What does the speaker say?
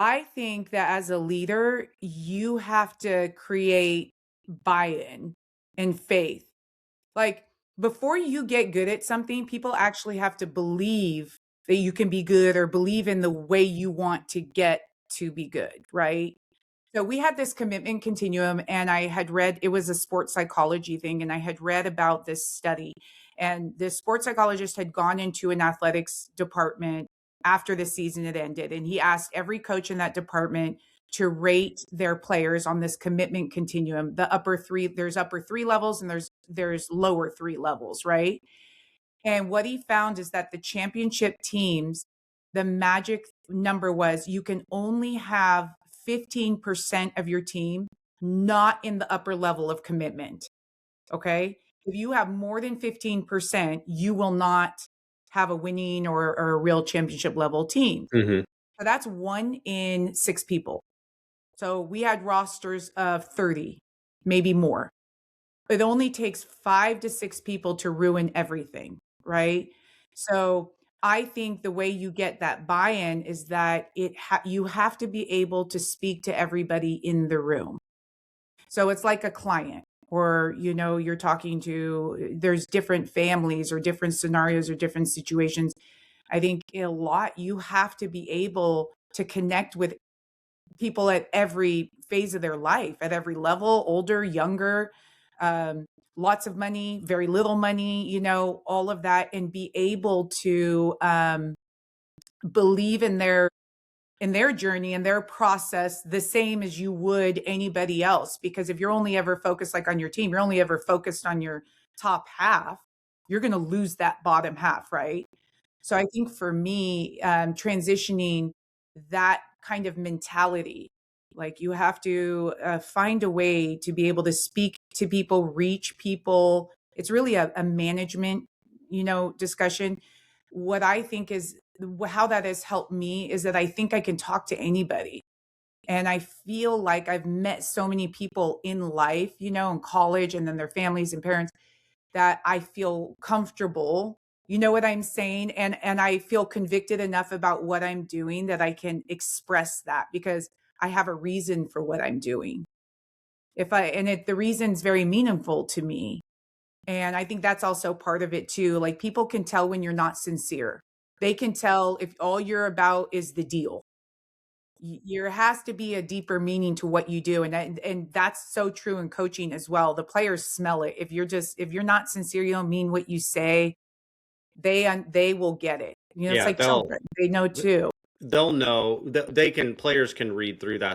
I think that as a leader, you have to create buy-in and faith. Like, before you get good at something, people actually have to believe that you can be good or believe in the way you want to get to be good, right? So we had this commitment continuum, and I had read it was a sports psychology thing, and I had read about this study. And this sports psychologist had gone into an athletics department after the season had ended, and he asked every coach in that department to rate their players on this commitment continuum. The upper three, there's upper three levels, and there's lower three levels, right? And what he found is that the championship teams, the magic number was you can only have 15% of your team not in the upper level of commitment. Okay. If you have more than 15%, you will not have a winning or a real championship level team. Hmm. So that's 1 in 6 people. So we had rosters of 30, maybe more. It only takes 5 to 6 people to ruin everything, right? So I think the way you get that buy-in is that you have to be able to speak to everybody in the room. So it's like a client, or you're talking to, there's different families or different scenarios or different situations. I think a lot you have to be able to connect with people at every phase of their life, at every level, older, younger, um, lots of money, very little money, all of that, and be able to believe in their journey and their process the same as you would anybody else. Because if you're only ever focused, like on your team, you're only ever focused on your top half, you're going to lose that bottom half, right? So I think for me, transitioning that kind of mentality, like you have to find a way to be able to speak to people, reach people. It's really a management, discussion. What I think is how that has helped me is that I think I can talk to anybody. And I feel like I've met so many people in life, in college, and then their families and parents, that I feel comfortable. You know what I'm saying? And I feel convicted enough about what I'm doing that I can express that because I have a reason for what I'm doing. If I and it The reason's very meaningful to me. And I think that's also part of it too. Like, people can tell when you're not sincere. They can tell if all you're about is the deal. There has to be a deeper meaning to what you do, and that's so true in coaching as well. The players smell it. If you're not sincere, you don't mean what you say. They will get it. It's Yeah, like children. They know too. they'll know that players can read through that